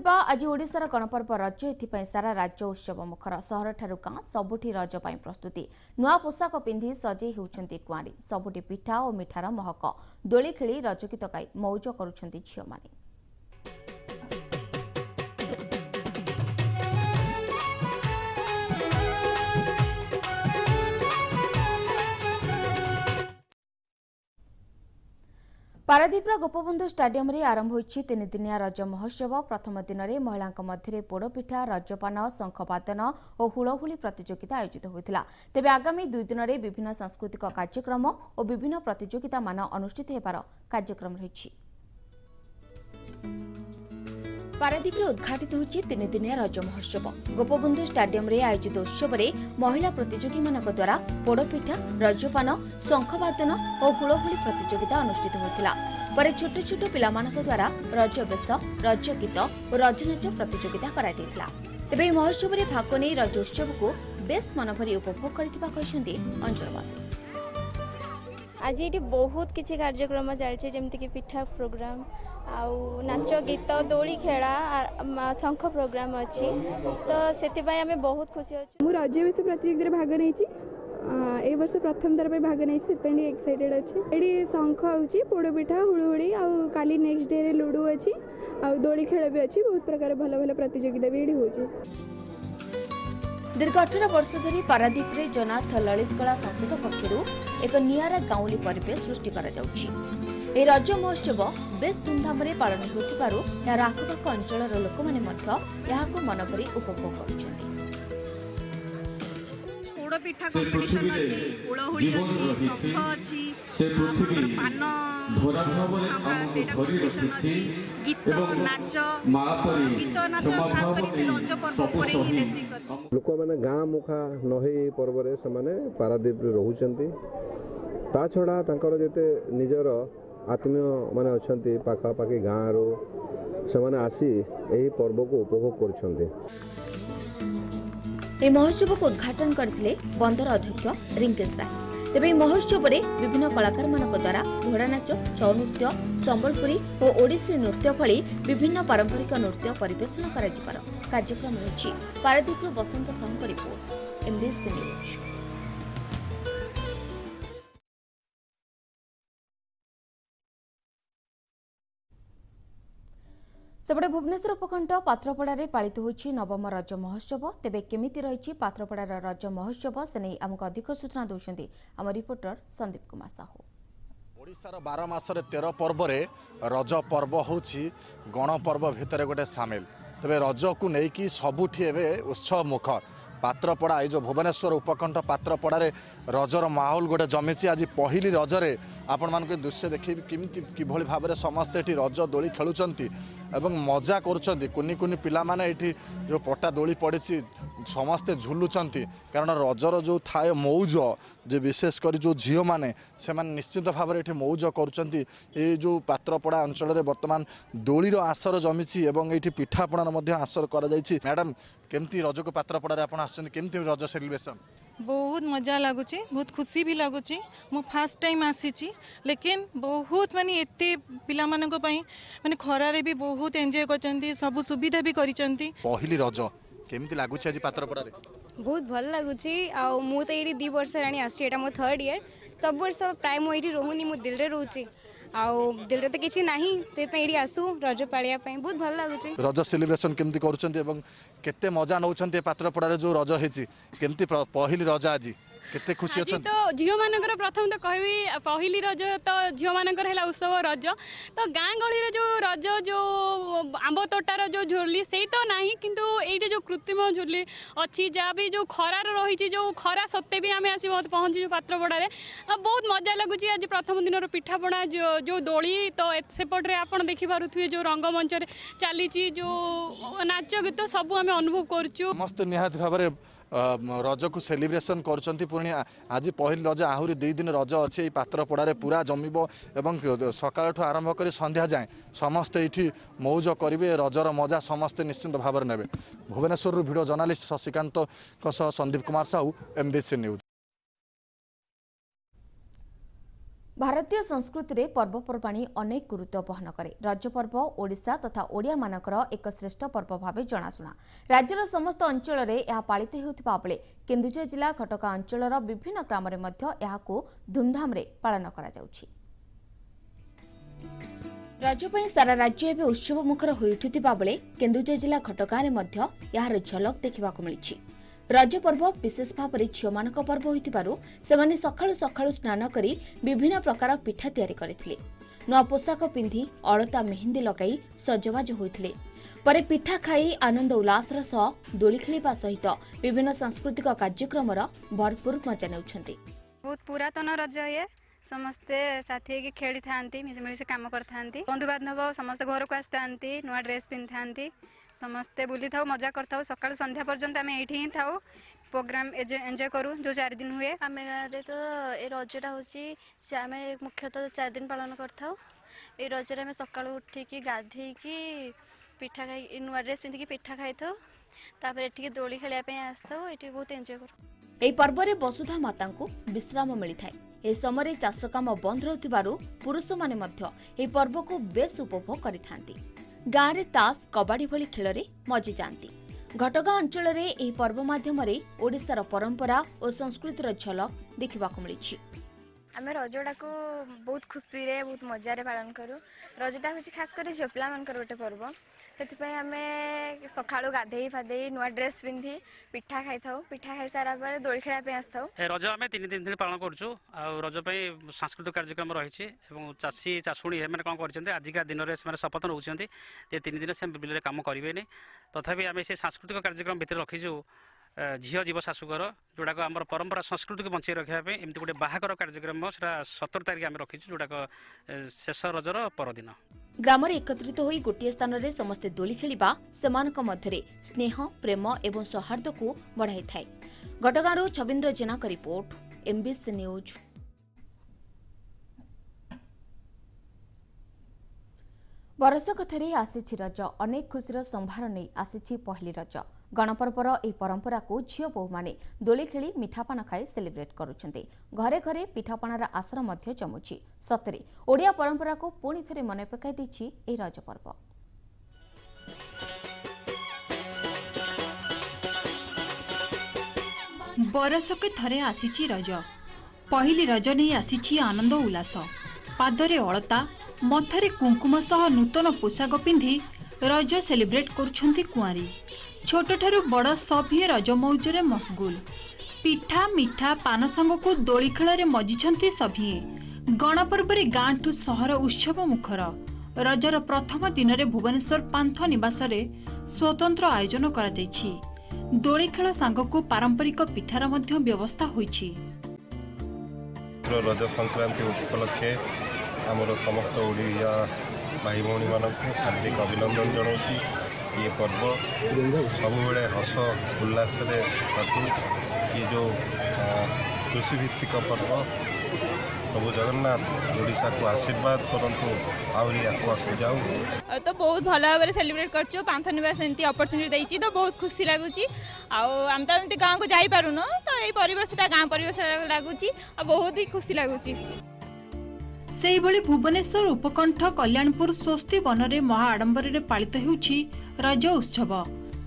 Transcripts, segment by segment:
आज ओडिशार गणपर्व रज एथिपाई सारा राज्य उत्सव मुखर सहर ठारू गाँ सबुठी रज ପାଇଁ प्रस्तुति नुआ पोशाक पिंधि सजे हेउछन्ती कुआरी सबुठी पिठा और मिठार महक दोली खेली रज गीत गाई मौज करुछन्ती झियमाने। पारादीपर गोपबंधु स्टाडियम रे आरंभ होइछि 3 दिनिया रज महोत्सव। प्रथम दिन में महिला मध्य पोड़पिठा रजपान शंखवादन और हुलहुली प्रतियोगिता आयोजित होता। तेबे आगामी 2 दिन में विभिन्न सांस्कृतिक कार्यक्रम और विभिन्न प्रतियोगिता मान अनुष्ठित होबार कार्यक्रम रही। पारादीप उद्घाटित होइछि 3 दिनिया रज महोत्सव। गोपबंधु स्टाडियम रे आयोजित उत्सव में महिला प्रतियोगी मानक द्वारा पोड़पिठा रजपान शंखवादन और हुलहुली प्रतियोगिता अनुष्ठित होता। पर छोट छोट पिलामानक द्वारा रज बेश रज गीत और रजनाच प्रतियोगिता कराଯାଇଥିଲା। तेबे महोत्सव में भाग नहीं रज उत्सव को बेस मनभरी उपभोग करथिबा कहिसंती अंचलवासी। आज ये बहुत किसी कार्यक्रम चलছে जेमती कि पिठा प्रोग्राम आउ नाच गीत दोली खेला शंख प्रोग्राम अच्छी तो से आम बहुत खुशी अच्छे। मुझे रज बेश प्रतियोगिता भाग नहीं ए वर्ष प्रथम थर भाग नहीं एक्साइटेड अच्छे। ये शंख होची पोड़पिठा हुड़ुहुड़ी आउ काली नेक्स्ट डे रे लुडु अच्छी आउ दोली खेल भी अच्छी बहुत प्रकार भल भल प्रतियोगिता भी ये होची। दीर्घ 18 वर्ष धरी पारादीप रे जनाथ ललित कला संसद पक्षरु एक नियारा गाउली परिवेश सृष्टि करा जाउछि। ए रज महोत्सव बेस धूमधाम रे पालन होतिबारु यार आखपाख अंचलर लोक माने मध्य याहाको मनभरी उपभोग करुछन्ति। पोड़पिठा कंपटीशन अछि, हुलहुली अछि, शंख अछि, पान गीत नाच गीत नाच खास करी से रज पर्व पर ही बेसिक अछि। लोक माने गाँ मुखा नहे पर्व रे समाने पारादीप रे रहुचंती। ता छड़ा तांकर जेते निजर आत्मीय माने अछंती पाखा पाखी गाँ रो समाने आसी एही पर्व को उपभोग करछंती। ए महोत्सव को उद्घाटन करथिले बंदर अध्यक्ष रिंकेश राय। तेबे महोत्सव में विभिन्न कलाकार मानक द्वारा घोड़ा नाच छौ नृत्य संबलपुरी और ओडिसी नृत्य भली विभिन्न पारंपरिक नृत्य परिवेषण कराଯିबार कार्यक्रम रही। Paradip Basant Sahu report MBC news. सेपटे भुवनेश्वर उपखंड पात्रपड़ा पालित होछि नवम रज महोत्सव। तेबे केमिति रही पात्रपड़ार रज महोत्सव से नहीं आमको अधिक सूचना दौरान आम रिपोर्टर संदीप कुमार साहू। ओडिशार 12 मासरे 13 पर्व रे रज पर्व होछि गणपर्व भितर गोटे सामिल। तेबे रज को लेकिन सबुठी एवं उत्सव मुखर पात्रपड़ा ये जो भुवनेश्वर उपखंड पात्रपड़ा रजर माहौल गोटे जमीची। आज पहली रजरे आपण मान दृश्य देखिए किमिति किभली भाव में समस्ते एठी रज दोली खेलुचंती एवं मजा करुचंती। कुनी कुनी पिला माने एठी जो पट्टा दोली पड़ी समस्ते झुलुचंती कारण रजर जो थाए मौज जे विशेष कर जो झील मैंने से निश्चित भाव में मौज करुचंती। ये जो पात्रपड़ा अंचल में वर्तमान दोलीर आसर जमीची एवं ये पिठापणार आसर करा जायछि। मैडम केमती रज को पात्रपड़ा आप केमती रज सेलिब्रेशन? बहुत मजा लगुच बहुत खुशी भी लगुच। मु फास्ट टाइम आसी लेकिन बहुत माने एते पिला मानक पई माने खरारे भी बहुत एंजॉय करचंती सब सुविधा भी करिचंती। पहली रज केमती लगुच आज पात्रपड़ा रे? बहुत भल लगुच आ मु तो ये 2 वर्ष रानी आसी एटा मो 3rd ईयर सब वर्ष प्राय मु एठी रहूनी मु दिल रे रहूची आउ दिल रे तो किछि नाही ते पे एठी आसु रज पालिया पई बहुत भल लगुच। रज सेलिब्रेशन केमती करूचंती एवं केते मजा नउचंती पात्रपड़ा रे जो रज हेची केमती पहली रज आज केते खुशी अछन? तो झियो मानकर प्रथम तो कहबी पहली रज तो झियो मानकर हैला उत्सव रज तो गाँ गहली रे जो रज जो आंब तोटार जो झुरली सेही तो नाही किंतु एइटे जो कृत्रिम झुरली अछि जा भी जो खरार रही जो खरा सत्ते भी आम आसी पहुंची जो पात्रपड़ा रे बहुत मजा लगुच। आज प्रथम दिन पिठापणा जो दोली तो सेपटे आप देखी पारे जो रंगमंच चली जो नाच गीत सब आम अनुभव करुँ। समस्त निहाती भाव रज को सेलिब्रेशन करछंती। पुणी आज पहली रज आहरी 2 दिन रज अच्छे पात्रपड़ा पूरा जमीब एवं सकाळ आरंभ कर संध्या जाए समस्ते ये मौज करेंगे रजर मजा समस्ते निश्चिंत भाव में ने। Bhubaneswar video journalist Shashikant Sandeep Kumar Sahu MBC news. भारतीय संस्कृति रे पर्वपर्वाणी अनेक गुरुत्व वहन करे। रज पर्व ओडिशा तथा ओडिया मानकर एक श्रेष्ठ पर्व भाव जनाशुना। राज्यर समस्त अंचल में यह पालित होता बेले केन्दुझर जिला घटका अंचलर विभिन्न ग्राम में धूमधाम रे पालन करा जाउछि। रज पर सारा राज्य एवं उत्सव मुखर हो उठुथिबा बेले केन्दुझर जिला घटका यार झलक देखा मिली। रज पर्व विशेष भाव में झील मान पर्व होने सकाळु सकाळु स्नान करी विभिन्न प्रकार पिठा तैयारी करथिले। नुआ पोशाक पिंधि अलता मेहंदी लगाई सजबाज होइथिले। परे पिठा खाई आनंद उल्लासर सह दोली खेलिबा सहित विभिन्न सांस्कृतिक कार्यक्रम भरपूर मजा नेउछन्ति। बहुत पुरातन रज ये समस्ते साथी की खेली था मिलमिशे काम करता बंधु बांधव समस्त घर को आसता नुआ ड्रेस पिंधि था समस्ते बुली था मजा करता सका संध्या पर्यंत आम ये ही था प्रोग्राम एंजॉय करूँ जो 4 दिन हुए। आम गाँव तो ये रजटा हमें मुख्यतः 4 दिन पालन करता। ये रजरे आम सका उठिकी गाधेकी पिठा खाई नुआ ड्रेस पिंधिकी पिठा खाई था ये दोली खेलने आसता ये बहुत एंजॉय करूँ। एही पर्व रे वसुधा माता को विश्राम मिलता है। ए समय चाष काम बंद रहुथिबारु पुरुष माने मध्य एही पर्व को बेस उपभोग करिथांती। गाँव रे ताश कबाड़ी भली खेल रे मजी जाती। घटगाँ अंचल रे एही पर्व माध्यम रे ओडिशार परंपरा और संस्कृतिर झलक देखा मिली। आम रजटा को बहुत खुशी रे बहुत मजा पालन करूँ। रजटा हूँ खास कर झील पिला मानकर गोटे पर्व से आम सका गाधे फाधे नुआ ड्रेस पिंधि पिठा खाई था पिठा खाई सारा पर दोली खेलने आसता। रज आम 3 दिन पालन करूँ। रज सांस्कृतिक कार्यक्रम रही चाषी चाषुणी एम कौन कर आजिका दिन में शपथ नौ 3 दिन से बिल कम करेंगे तथापि आम से सांस्कृतिक कार्यक्रम भितर रखीचु झील जीव शाशुकर जोड़ाक आम परंपरा संस्कृति को बचाई रखापी एमती गोटे बाहागर कार्यक्रम से 17 तारीख आम रखीचु जोड़ाक शेष रजर परदिन ग्राम एकत्रित होई गोटे स्थान रे समस्ते दोली खेलिबा सेमानक मध्यरे स्नेह प्रेम एवं सौहार्द को बढ़ाई थाए। घटगाँव छबिंद्र जेना का रिपोर्ट एमबीसी न्यूज। बरसक थरे आसीछि रज अनेक खुशीर संभार नहीं आसीछि पहली रज। गणपर्वर ଏହି परंपरा को झील बोहू माने दोली खेली मिठापान खाई सेलिब्रेट करुछन्ते। घरे घरे पिठापणार आसर मध्य जमुछि। सतरे ओडिया परंपरा को पुणी थरे मने पकाई देछि ଏହି रज पर्व। बरसके थरे आसीछि रज। पहली रज नहीं आसीछि आनंद उल्लास। पादरे अलता मथरे कुंकुम सह नूतन पोशाक पिंधि रज सेलिब्रेट करुछन्ति कुआरी। छोट ठारू बड़ सभे रज मौजरे मशगुल। पिठा मिठा पान सांग को दोली खेल मजिछन्ति सभिए। गणपर्व गाँ ठू सहर उत्सव मुखर। रजर प्रथम दिन में भुवनेश्वर पांथ निवास स्वतंत्र आयोजन करा जायछि। दोली खेल सांग को पारंपरिक पिठार मध्य व्यवस्था होइछि। रज संक्रांति उपलक्षे आमर समस्त ओडिया भाई भौणी मानक हार्दिक अभिनंदन जनाऊँगी। ये पर्व सबुबले हस उल्लास ये जो कृषि भित्तिक पर्व प्रभु जगन्नाथ ओडिशा को आशीर्वाद करंतु आहरी आगु आसु जाऊ। तो बहुत भल भाव सेलिब्रेट कर पांथ निवास एमती अपरच्युनिटी देछि तो बहुत खुशी लगुची। आम तो एमती गाँव को जाई पारुनो तो ये परिवेशटा गाँ परिवेश लगुची बहुत ही खुशी लगुची। सेहिभଳି भुवनेश्वर उपकंठ कल्याणपुर स्वस्ति वन में महाआडंबर पालित होउछि रज उत्सव।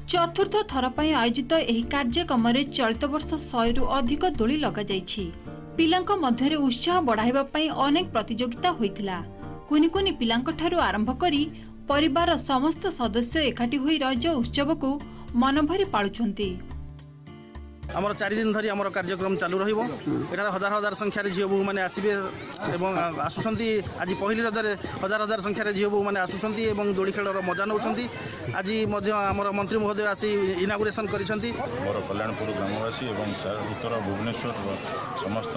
चतुर्थ थर पर आयोजित एही कार्यक्रम में चलित वर्ष 100 रु अधिक दोली लगा जाइछि। पिलांक मध्यरे उत्साह बढ़ाइबा पई अनेक प्रतियोगिता होइथिला। कुनि कुनि पिलांक ठारू आरंभ करी परिवार समस्त सदस्य एकाठी होई रज उत्सव को मनभरी पाळुछन्ति। आमर 4 दिन धरी आमर कार्यक्रम चालू रहिबो। एठार हजार हजार संख्यार झील बोहू माने आसीबे एवं आसुछन्ति। आज पहली रजरे हजार हजार संख्यार झील बोहू माने आसुछन्ति एवं दोली खेलर मजा नउछन्ति। आज मध्य आमर मंत्री महोदय आसी इनागुरेशन करिसन्ति। मोर कल्याणपुर ग्रामवासी एवं उत्तर भुवनेश्वर समस्त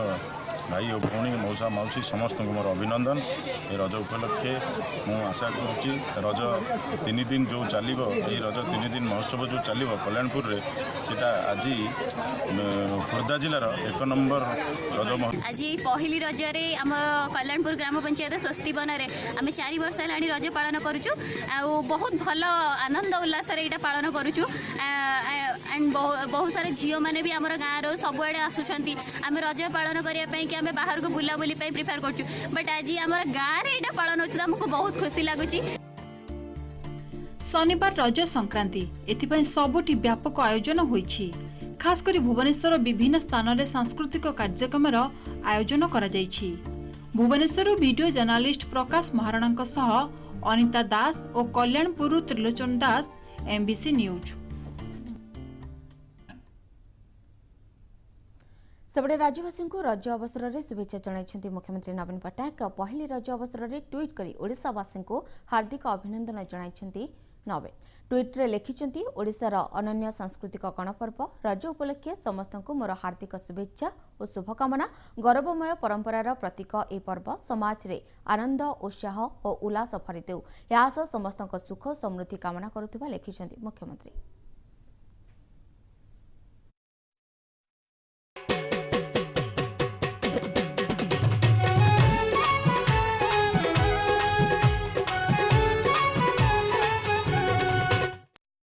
भाई और भौणी मौसा मौसी समस्त को मोर अभिनंदन। ये रज उपलक्षे मु आशा करुच्ची रज 3 दिन जो चलो ये रज 3 दिन महोत्सव जो चलो कल्याणपुर रे सेटा आज खोर्धा जिलार 1 नंबर रज महोत्सव। आज पहली रजरे आम कल्याणपुर ग्राम पंचायत स्वस्ति वन रे आम 4 वर्ष है रज पालन करुचु। बहुत भल आनंद उल्लास यहाँ पालन करुचु। एंड बहुत सारा झील मैंने भी आम गाँव सबुआड़े आसुंच आम रज पालन करने आम बाहर को बुलाबुली प्रिफर करछु बट आज आम गाँव में यहाँ पालन होता आमको बहुत खुशी लगुच। शनिवार रज संक्रांति एथिपाई सबुठी व्यापक आयोजन होईछि। खास करी भुवनेश्वर विभिन्न स्थान में सांस्कृतिक कार्यक्रम आयोजन करा जायछि। भुवनेश्वर वीडियो जर्नालिस्ट प्रकाश महाराणा सह अनिता दास और कल्याणपुर त्रिलोचन दास, एमबीसी न्यूज। सेबड़े राज्यवासी को रज अवसर में शुभेच्छा जणाइछन्ति मुख्यमंत्री नवीन पट्टनायक। पहली रज अवसर में ट्वीट करी ओडिशावासी को हार्दिक अभिनंदन जणाइछन्ति नवीन। ट्वीट रे लिखिछन्ति ओडिशार अनन्य सांस्कृतिक गणपर्व रज उपलक्षे समस्त को मोर हार्दिक शुभेच्छा और शुभकामना। गौरवमय परंपरार प्रतीक ए पर्व समाज रे आनंद उत्साह और उल्लास भरी देउ। या समस्त सुख समृद्धि कामना करुथिबा लिखिछन्ति मुख्यमंत्री।